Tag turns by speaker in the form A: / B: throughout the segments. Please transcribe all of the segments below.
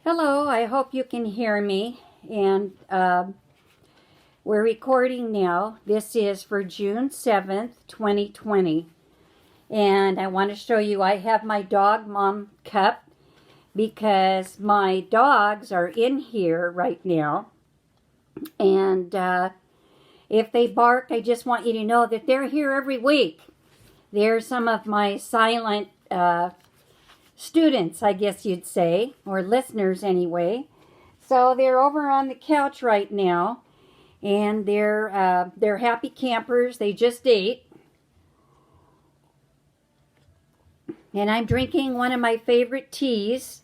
A: Hello, I hope you can hear me. And we're recording now. This is for June 7th, 2020. And I want to show you I have my dog mom cup because my dogs are in here right now. And if they bark, I just want you to know that they're here every week. They're some of my silent students, I guess you'd say, or listeners anyway. So they're over on the couch right now, and they're happy campers. They just ate, and I'm drinking one of my favorite teas.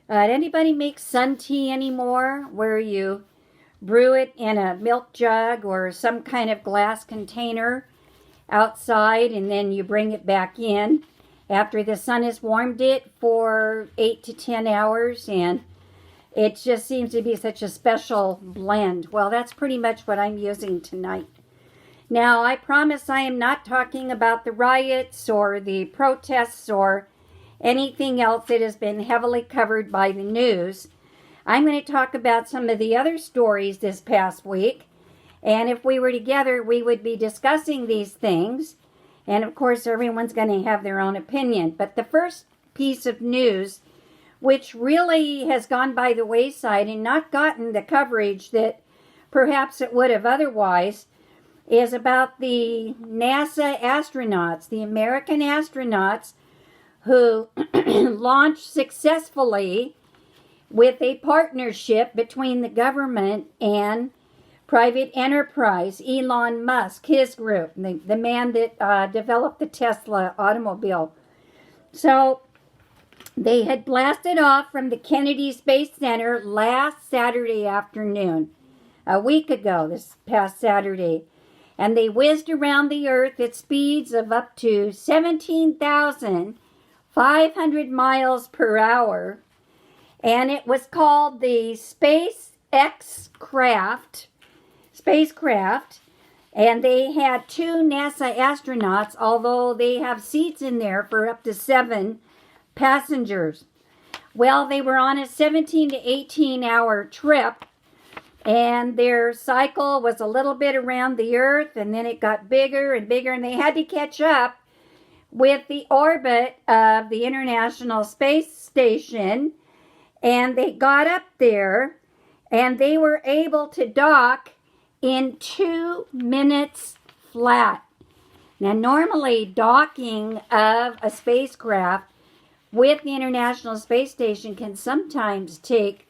A: Did anybody make sun tea anymore, where you brew it in a milk jug or some kind of glass container outside, and then you bring it back in after the sun has warmed it for 8 to 10 hours, and it just seems to be such a special blend. Well, that's pretty much what I'm using tonight. Now, I promise I am not talking about the riots or the protests or anything else that has been heavily covered by the news. I'm going to talk about some of the other stories this past week, and if we were together, we would be discussing these things. And of course, everyone's going to have their own opinion. But the first piece of news, which really has gone by the wayside and not gotten the coverage that perhaps it would have otherwise, is about the NASA astronauts, the American astronauts who launched successfully with a partnership between the government and private enterprise. Elon Musk, his group, the man that developed the Tesla automobile. So they had blasted off from the Kennedy Space Center last Saturday afternoon, a week ago, this past Saturday. And they whizzed around the Earth at speeds of up to 17,500 miles per hour. And it was called the spacecraft, and they had 2 NASA astronauts, although they have seats in there for up to 7 passengers. Well, they were on a 17 to 18 hour trip, and their cycle was a little bit around the Earth, and then it got bigger and bigger, and they had to catch up with the orbit of the International Space Station, and they got up there, and they were able to dock in 2 minutes flat. Now, normally docking of a spacecraft with the International Space Station can sometimes take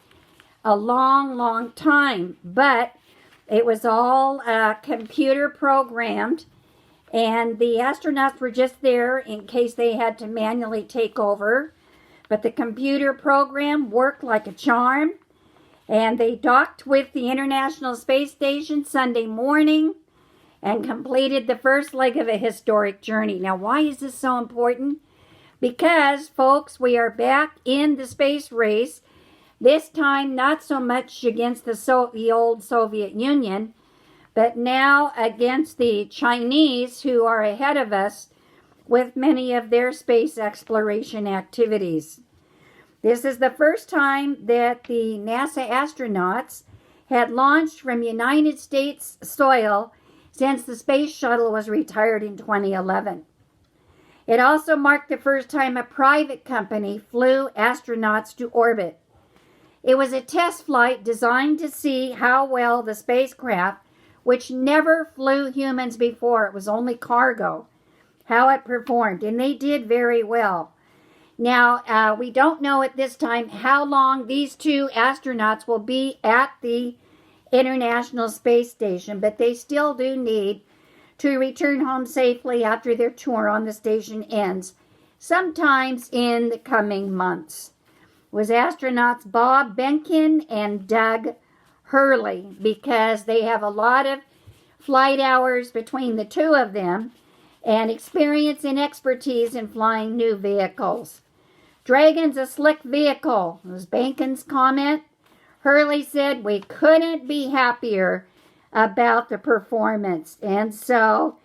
A: a long time, but it was all computer programmed, and the astronauts were just there in case they had to manually take over. But the computer program worked like a charm, and they docked with the International Space Station Sunday morning and completed the first leg of a historic journey. Now, why is this so important? Because, folks, we are back in the space race, this time not so much against the old Soviet Union, but now against the Chinese, who are ahead of us with many of their space exploration activities. This is the first time that the NASA astronauts had launched from United States soil since the space shuttle was retired in 2011. It also marked the first time a private company flew astronauts to orbit. It was a test flight designed to see how well the spacecraft, which never flew humans before, it was only cargo, how it performed, and they did very well. Now, we don't know at this time how long these 2 astronauts will be at the International Space Station, but they still do need to return home safely after their tour on the station ends, sometimes in the coming months. It was astronauts Bob Behnken and Doug Hurley, because they have a lot of flight hours between the 2 of them and experience and expertise in flying new vehicles. Dragon's a slick vehicle, was Behnken's comment. Hurley said, we couldn't be happier about the performance. And so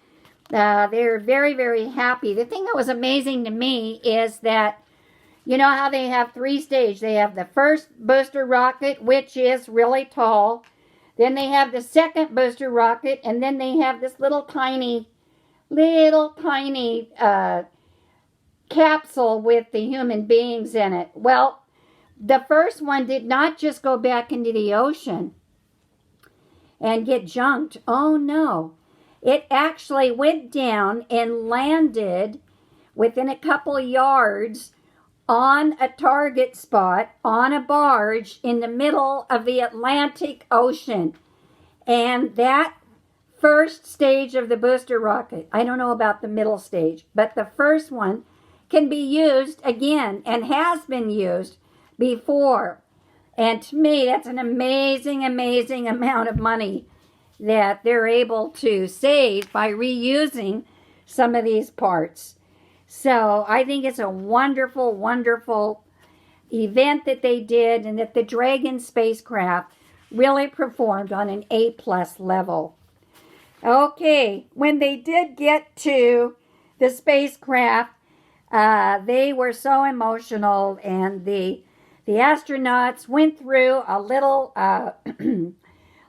A: they're very happy. The thing that was amazing to me is that You know how they have 3 stages. They have the first booster rocket, which is really tall. Then they have the second booster rocket, and then they have this little tiny capsule with the human beings in it. Well, the first one did not just go back into the ocean and get junked. Oh no. It actually went down and landed within a couple of yards on a target spot on a barge in the middle of the Atlantic Ocean. And that first stage of the booster rocket, I don't know about the middle stage, but the first one can be used again and has been used before. And to me, that's an amazing, amazing amount of money that they're able to save by reusing some of these parts. So I think it's a wonderful, wonderful event that they did, and that the Dragon spacecraft really performed on an A+ level. Okay, when they did get to the spacecraft, they were so emotional, and the astronauts went through a little,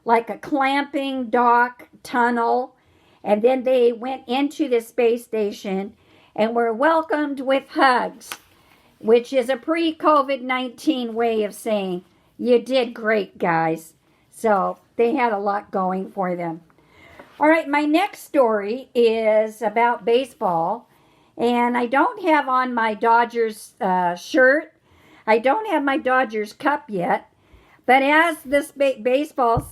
A: like a clamping dock tunnel, and then they went into the space station and were welcomed with hugs, which is a pre-COVID-19 way of saying, you did great, guys. So they had a lot going for them. All right, my next story is about baseball, and I don't have on my Dodgers shirt. I don't have my Dodgers cup yet, but as this baseball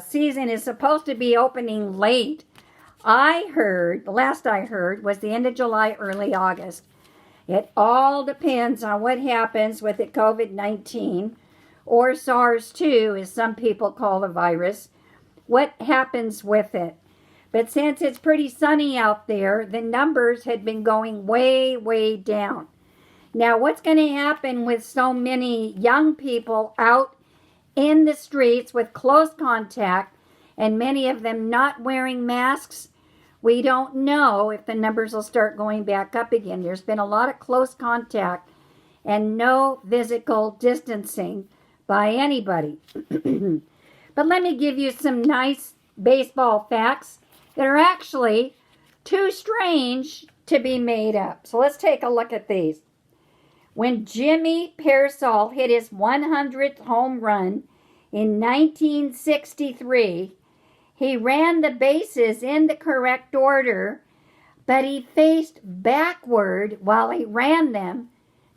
A: season is supposed to be opening late, the last I heard was the end of July, early August. It all depends on what happens with the COVID-19, or SARS-2, as some people call the virus, what happens with it. But since it's pretty sunny out there, the numbers had been going way, way down. Now, what's going to happen with so many young people out in the streets with close contact, and many of them not wearing masks? We don't know if the numbers will start going back up again. There's been a lot of close contact and no physical distancing by anybody. But let me give you some nice baseball facts that are actually too strange to be made up. So let's take a look at these. When Jimmy Pearsall hit his 100th home run in 1963, he ran the bases in the correct order, but he faced backward while he ran them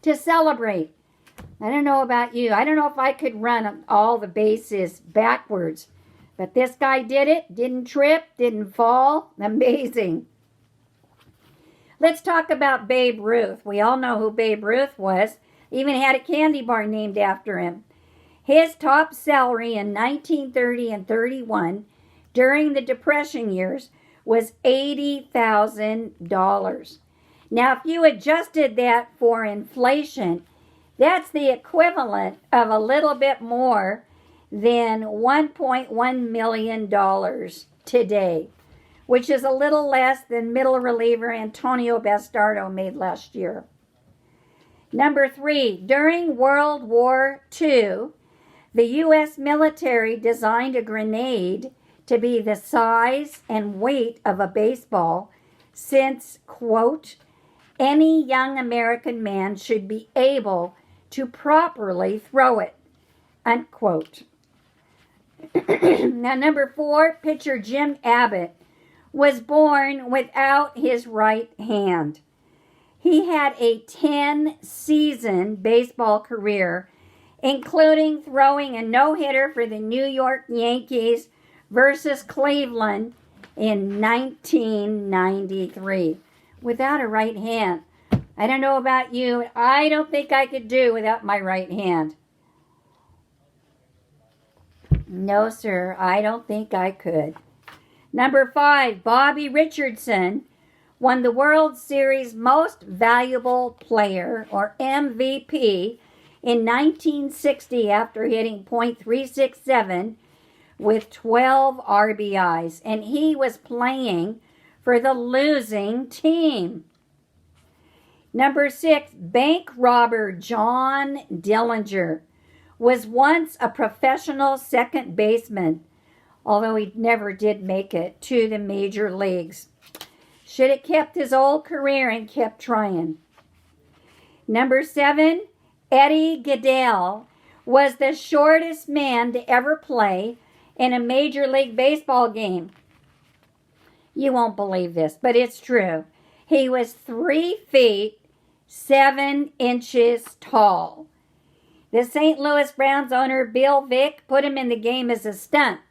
A: to celebrate. I don't know about you. I don't know if I could run all the bases backwards, but this guy did it. Didn't trip, didn't fall. Amazing. Let's talk about Babe Ruth. We all know who Babe Ruth was. Even had a candy bar named after him. His top salary in 1930 and 31 during the Depression years was $80,000. Now, if you adjusted that for inflation, that's the equivalent of a little bit more than $1.1 million today, which is a little less than middle reliever Antonio Bastardo made last year. Number 3, during World War II, the U.S. military designed a grenade to be the size and weight of a baseball since, quote, any young American man should be able to properly throw it, unquote. Now, number 4, pitcher Jim Abbott was born without his right hand. He had a 10-season baseball career, including throwing a no-hitter for the New York Yankees versus Cleveland in 1993 without a right hand. I don't know about you. I don't think I could do without my right hand. No, sir. I don't think I could. Number 5, Bobby Richardson won the World Series Most Valuable Player, or MVP, in 1960 after hitting .367 with 12 RBIs, and he was playing for the losing team. Number 6, bank robber John Dillinger was once a professional second baseman, although he never did make it to the major leagues. Should have kept his old career and kept trying. Number 7, Eddie Goodell was the shortest man to ever play in a Major League Baseball game. You won't believe this, but it's true. He was 3 feet 7 inches tall. The St. Louis Browns owner Bill Vick put him in the game as a stunt,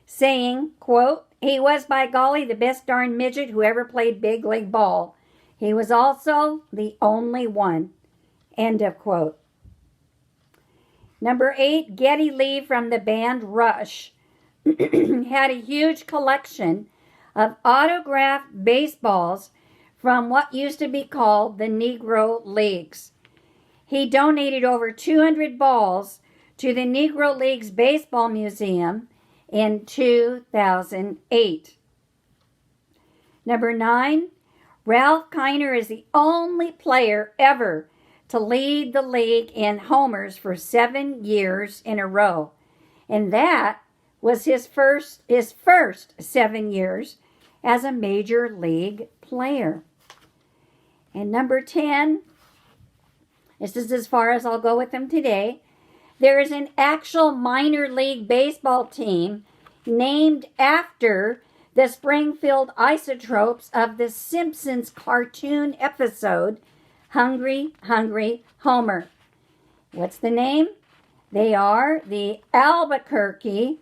A: saying, quote, "He was by golly the best darn midget who ever played big league ball. He was also the only one." End of quote. Number 8, Geddy Lee from the band Rush had a huge collection of autographed baseballs from what used to be called the Negro Leagues. He donated over 200 balls to the Negro Leagues Baseball Museum in 2008. Number 9, Ralph Kiner is the only player ever to lead the league in homers for 7 years in a row. And that was his first 7 years as a major league player. And number 10, this is as far as I'll go with them today. There is an actual minor league baseball team named after the Springfield Isotopes of the Simpsons cartoon episode, Hungry, Hungry Homer. What's the name? They are the Albuquerque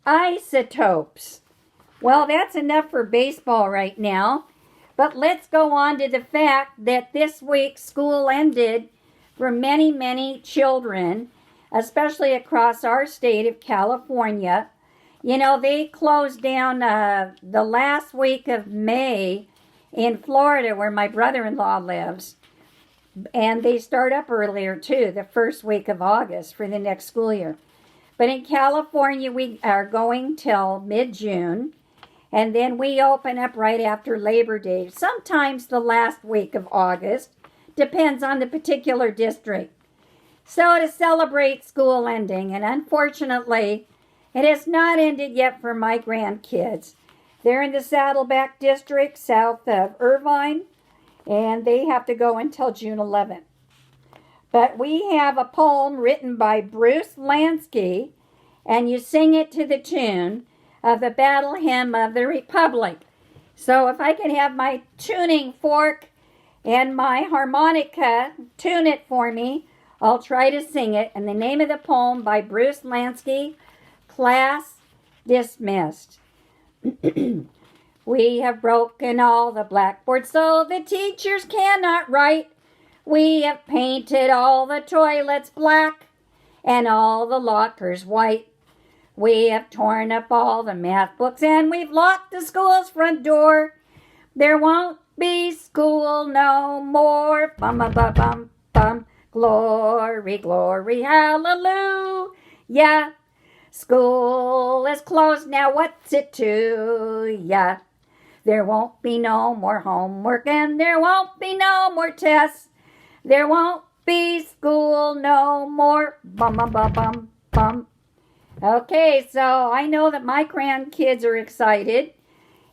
A: Isotopes. Well, that's enough for baseball right now. But let's go on to the fact that this week school ended for many, many children, especially across our state of California. You know, they closed down the last week of May in Florida, where my brother-in-law lives. And they start up earlier, too, the first week of August for the next school year. But in California, we are going till mid-June. And then we open up right after Labor Day, sometimes the last week of August. Depends on the particular district. So to celebrate school ending, and unfortunately, it has not ended yet for my grandkids. They're in the Saddleback district south of Irvine, and they have to go until June 11th. But we have a poem written by Bruce Lansky, and you sing it to the tune of the Battle Hymn of the Republic. So if I can have my tuning fork and my harmonica tune it for me, I'll try to sing it. And the name of the poem by Bruce Lansky, Class Dismissed. We have broken all the blackboards so the teachers cannot write. We have painted all the toilets black and all the lockers white. We have torn up all the math books and we've locked the school's front door. There won't be school no more. Bum, bum, bum, bum, bum. Glory, glory, hallelujah. School is closed now, what's it to ya? There won't be no more homework and there won't be no more tests. There won't be school no more. Bum, bum, bum, bum, bum. Okay, so I know that my grandkids are excited.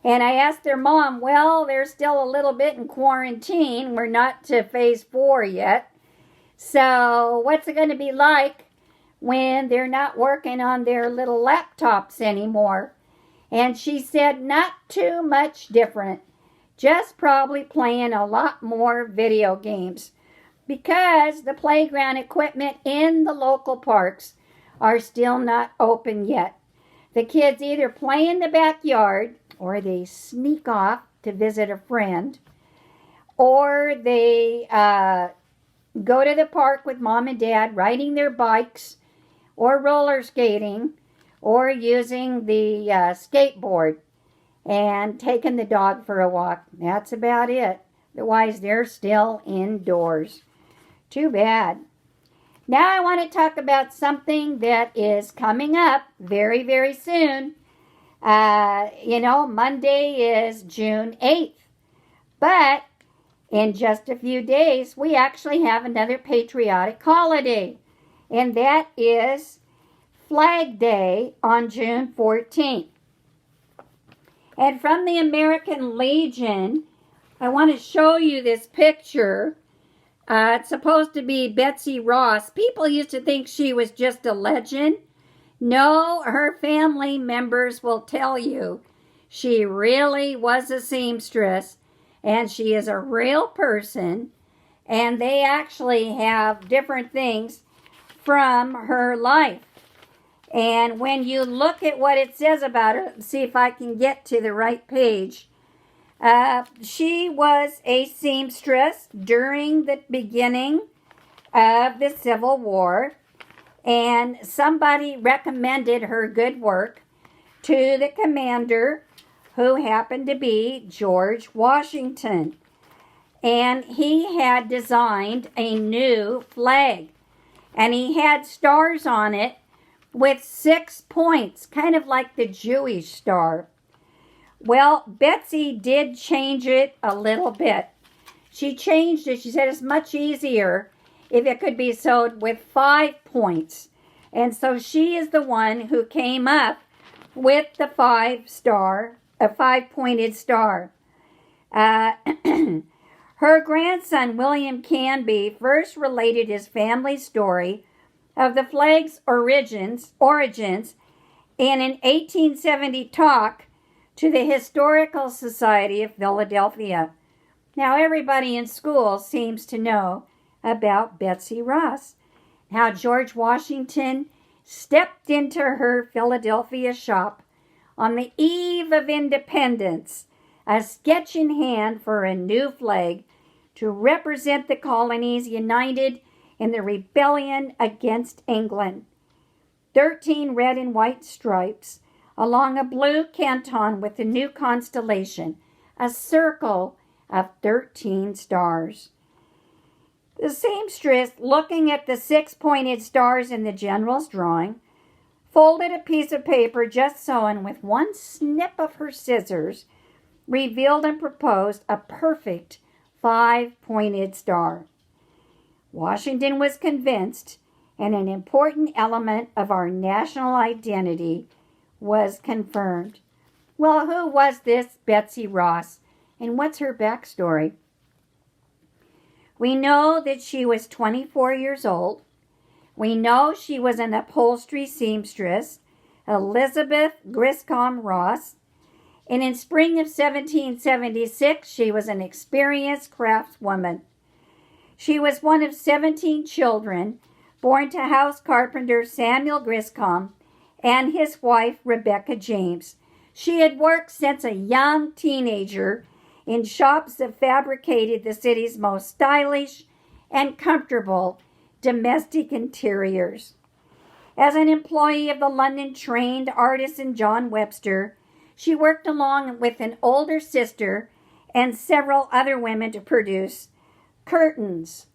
A: And I asked their mom, well, they're still a little bit in quarantine. We're not to phase 4 yet. So what's it going to be like when they're not working on their little laptops anymore? And she said, not too much different. Just probably playing a lot more video games. Because the playground equipment in the local parks are still not open yet. The kids either play in the backyard or they sneak off to visit a friend, or they go to the park with mom and dad riding their bikes or roller skating or using the skateboard and taking the dog for a walk. That's about it. Otherwise, they're still indoors. Too bad. Now I want to talk about something that is coming up very, very soon. Monday is June 8th. But In just a few days, we actually have another patriotic holiday, and that is Flag Day on June 14th. And from the American Legion, I want to show you this picture. It's supposed to be Betsy Ross. People used to think she was just a legend. No, her family members will tell you she really was a seamstress, and she is a real person, and they actually have different things from her life. And when you look at what it says about her, see if I can get to the right page. She was a seamstress during the beginning of the Civil War, and somebody recommended her good work to the commander, who happened to be George Washington. And he had designed a new flag, and he had stars on it with 6 points, kind of like the Jewish star. Well, Betsy did change it a little bit. She changed it. She said it's much easier if it could be sewed with 5 points. And so she is the one who came up with the 5-pointed star. Her grandson, William Canby, first related his family story of the flag's origins in an 1870 talk to the Historical Society of Philadelphia. Now everybody in school seems to know about Betsy Ross, how George Washington stepped into her Philadelphia shop on the eve of independence, a sketch in hand for a new flag to represent the colonies united in the rebellion against England. 13 red and white stripes along a blue canton with the new constellation, a circle of 13 stars. The seamstress, looking at the 6-pointed stars in the general's drawing, folded a piece of paper just sewn with one snip of her scissors, revealed and proposed a perfect 5-pointed star. Washington was convinced, and an important element of our national identity was confirmed. Well, who was this Betsy Ross, and what's her backstory? We know that she was 24 years old. We know she was an upholstery seamstress, Elizabeth Griscom Ross, and in spring of 1776, she was an experienced craftswoman. She was one of 17 children born to house carpenter Samuel Griscom and his wife, Rebecca James. She had worked since a young teenager in shops that fabricated the city's most stylish and comfortable domestic interiors. As an employee of the London-trained artisan John Webster, she worked along with an older sister and several other women to produce curtains,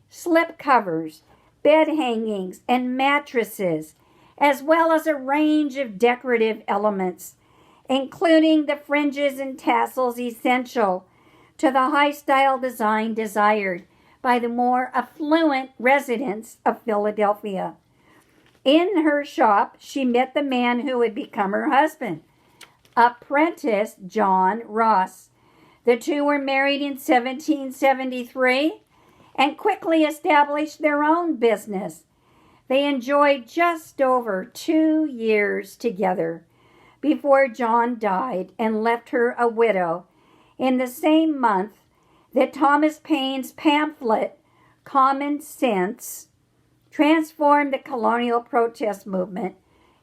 A: slip covers, bed hangings, and mattresses, as well as a range of decorative elements, including the fringes and tassels essential to the high-style design desired by the more affluent residents of Philadelphia. In her shop, she met the man who would become her husband, apprentice John Ross. The two were married in 1773 and quickly established their own business. They enjoyed just over 2 years together before John died and left her a widow in the same month that Thomas Paine's pamphlet, Common Sense, transformed the colonial protest movement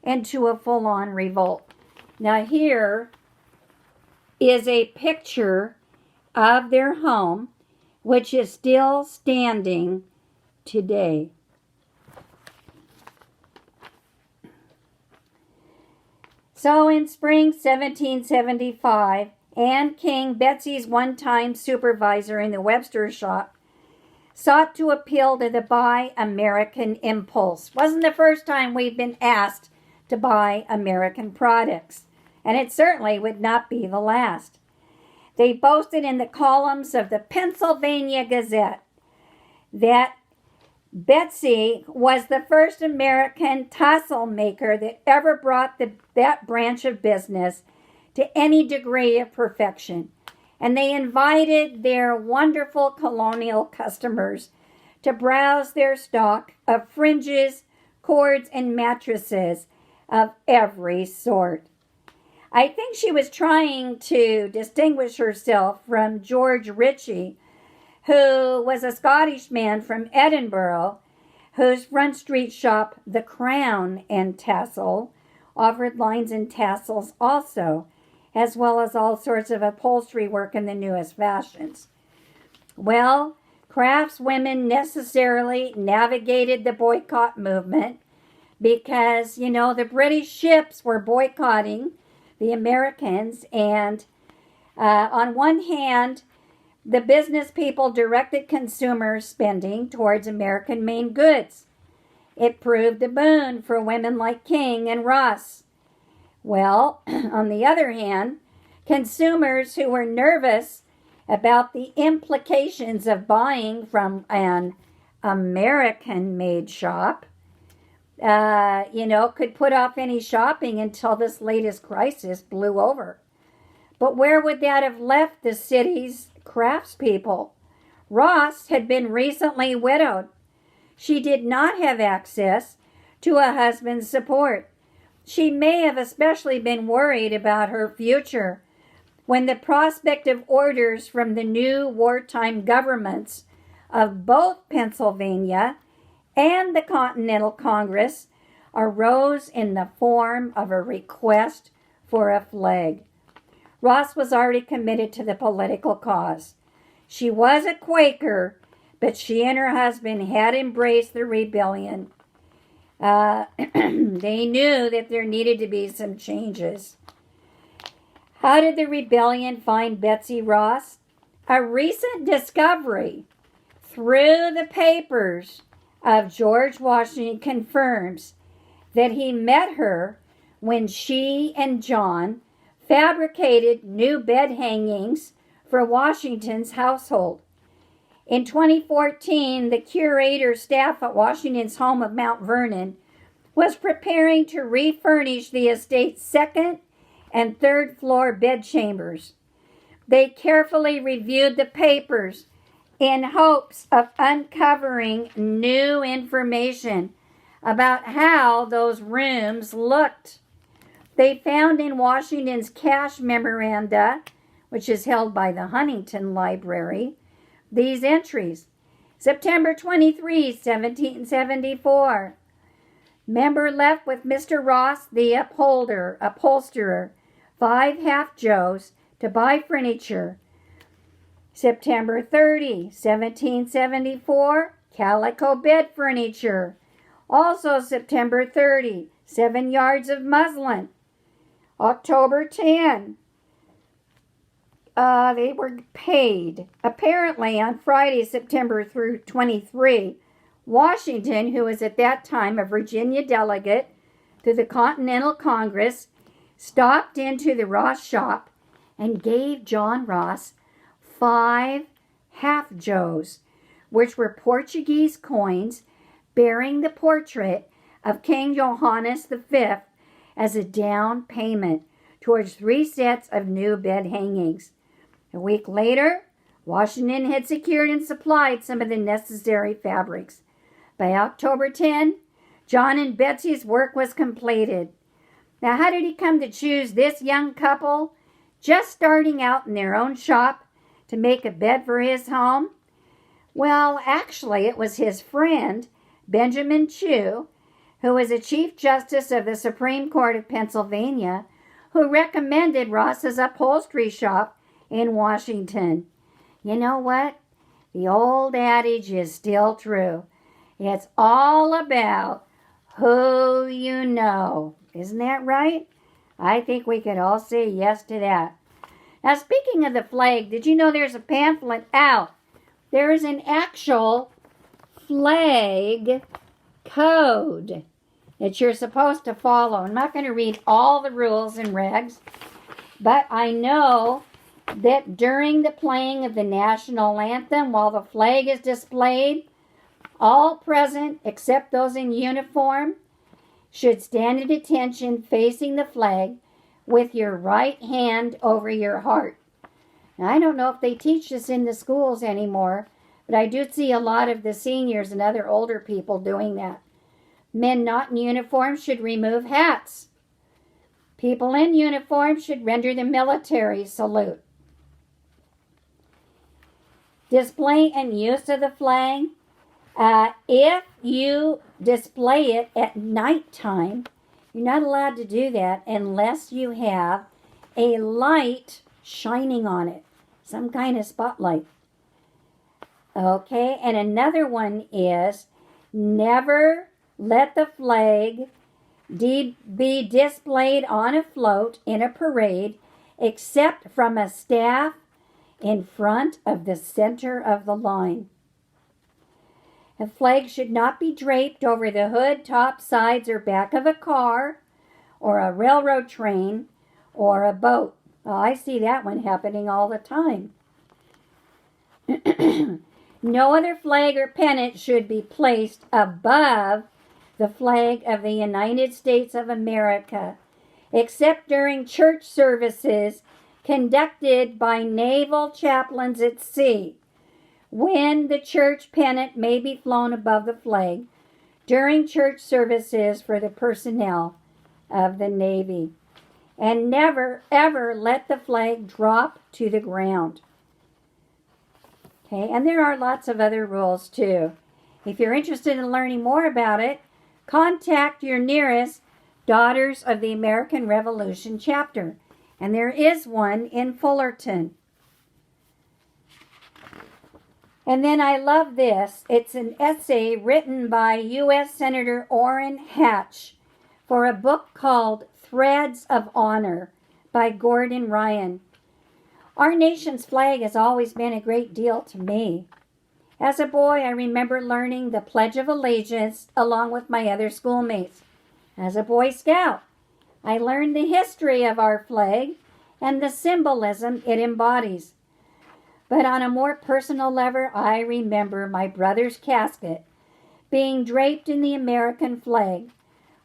A: into a full-on revolt. Now here is a picture of their home, which is still standing today. So in spring 1775, Anne King, Betsy's one-time supervisor in the Webster shop, sought to appeal to the Buy American impulse. Wasn't the first time we've been asked to buy American products, and it certainly would not be the last. They boasted in the columns of the Pennsylvania Gazette that Betsy was the first American tassel maker that ever brought that branch of business to any degree of perfection. And they invited their wonderful colonial customers to browse their stock of fringes, cords, and mattresses of every sort. I think she was trying to distinguish herself from George Ritchie, who was a Scottish man from Edinburgh, whose Front Street shop, The Crown and Tassel, offered lines and tassels also, as well as all sorts of upholstery work in the newest fashions. Well, craftswomen necessarily navigated the boycott movement because, the British ships were boycotting the Americans, and on one hand, the business people directed consumer spending towards American-made goods. It proved a boon for women like King and Ross. Well, on the other hand, consumers who were nervous about the implications of buying from an American-made shop, could put off any shopping until this latest crisis blew over. But where would that have left the city's craftspeople? Ross had been recently widowed. She did not have access to a husband's support. She may have especially been worried about her future when the prospect of orders from the new wartime governments of both Pennsylvania and the Continental Congress arose in the form of a request for a flag. Ross was already committed to the political cause. She was a Quaker, but she and her husband had embraced the rebellion. They knew that there needed to be some changes. How did the rebellion find Betsy Ross? A recent discovery through the papers of George Washington confirms that he met her when she and John fabricated new bed hangings for Washington's household. In 2014, the curator staff at Washington's home of Mount Vernon was preparing to refurnish the estate's second and third floor bedchambers. They carefully reviewed the papers in hopes of uncovering new information about how those rooms looked. They found in Washington's cash memoranda, which is held by the Huntington Library, these entries. September 23, 1774. Member left with Mr. Ross, the upholsterer, 5 half-joes to buy furniture. September 30, 1774, calico bed furniture. Also September 30, 7 yards of muslin. October 10, they were paid. Apparently on Friday, September 23, Washington, who was at that time a Virginia delegate to the Continental Congress, stopped into the Ross shop and gave John Ross 5 half-joes, which were Portuguese coins bearing the portrait of King Johannes V as a down payment towards 3 sets of new bed hangings. A week later, Washington had secured and supplied some of the necessary fabrics. By October 10, John and Betsy's work was completed. Now, how did he come to choose this young couple, just starting out in their own shop, to make a bed for his home? Well, actually, it was his friend, Benjamin Chew, who was a Chief Justice of the Supreme Court of Pennsylvania, who recommended Ross's upholstery shop in Washington. You know what? The old adage is still true. It's all about who you know. Isn't that right? I think we could all say yes to that. Now, speaking of the flag, did you know there's a pamphlet out? There is an actual flag code that you're supposed to follow. I'm not going to read all the rules and regs, but I know that during the playing of the national anthem, while the flag is displayed, all present, except those in uniform, should stand at attention facing the flag with your right hand over your heart. Now, I don't know if they teach this in the schools anymore, but I do see a lot of the seniors and other older people doing that. Men not in uniform should remove hats. People in uniform should render the military salute. Display and use of the flag. If you display it at nighttime, you're not allowed to do that unless you have a light shining on it, some kind of spotlight. Okay, and another one is never let the flag be displayed on a float in a parade except from a staff in front of the center of the line. A flag should not be draped over the hood, top, sides, or back of a car, or a railroad train, or a boat. Oh, I see that one happening all the time. No other flag or pennant should be placed above the flag of the United States of America, except during church services conducted by naval chaplains at sea, when the church pennant may be flown above the flag during church services for the personnel of the Navy. And never, ever let the flag drop to the ground. Okay, and there are lots of other rules too. If you're interested in learning more about it, contact your nearest Daughters of the American Revolution chapter. And there is one in Fullerton. And then I love this. It's an essay written by U.S. Senator Orrin Hatch for a book called Threads of Honor by Gordon Ryan. Our nation's flag has always been a great deal to me. As a boy, I remember learning the Pledge of Allegiance along with my other schoolmates. As a Boy Scout, I learned the history of our flag and the symbolism it embodies. But on a more personal level, I remember my brother's casket being draped in the American flag,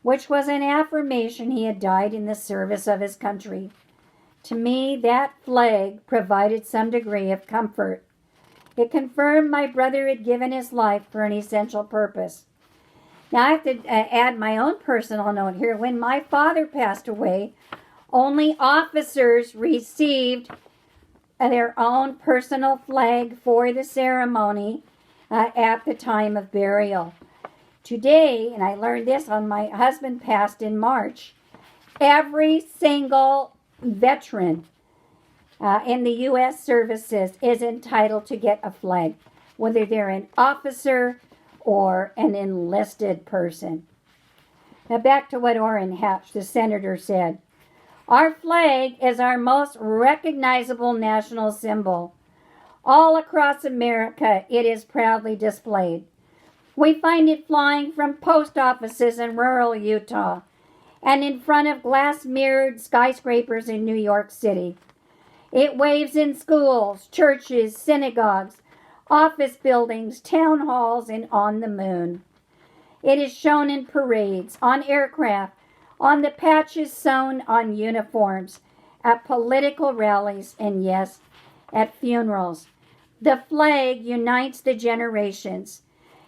A: which was an affirmation he had died in the service of his country. To me, that flag provided some degree of comfort. It confirmed my brother had given his life for an essential purpose. Now, I have to add my own personal note here. When my father passed away, only officers received their own personal flag for the ceremony at the time of burial. Today, and I learned this when my husband passed in March, every single veteran in the U.S. services is entitled to get a flag, whether they're an officer or an enlisted person. Now back to what Orrin Hatch, the senator, said. Our flag is our most recognizable national symbol. All across America, it is proudly displayed. We find it flying from post offices in rural Utah and in front of glass-mirrored skyscrapers in New York City. It waves in schools, churches, synagogues, office buildings, town halls, and on the moon. It is shown in parades, on aircraft, on the patches sewn on uniforms, at political rallies, and yes, at funerals. The flag unites the generations.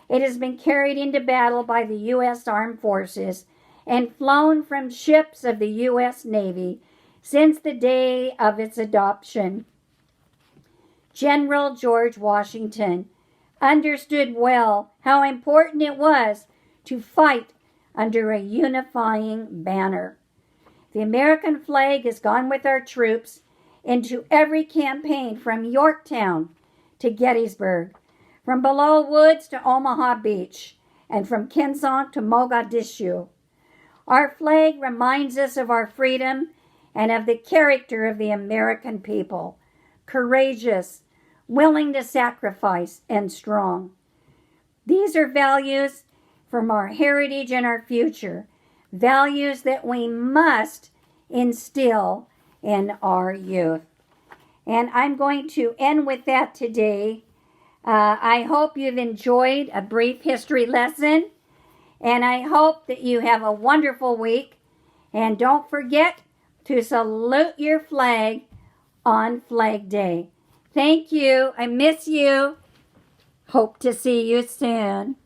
A: It has been carried into battle by the U.S. Armed Forces and flown from ships of the U.S. Navy since the day of its adoption. General George Washington understood well how important it was to fight under a unifying banner. The American flag has gone with our troops into every campaign from Yorktown to Gettysburg, from Below Woods to Omaha Beach, and from Kensong to Mogadishu. Our flag reminds us of our freedom and of the character of the American people, courageous, willing to sacrifice, and strong. These are values from our heritage and our future, values that we must instill in our youth. And I'm going to end with that today. I hope you've enjoyed a brief history lesson. And I hope that you have a wonderful week. And don't forget to salute your flag on Flag Day. Thank you. I miss you. Hope to see you soon.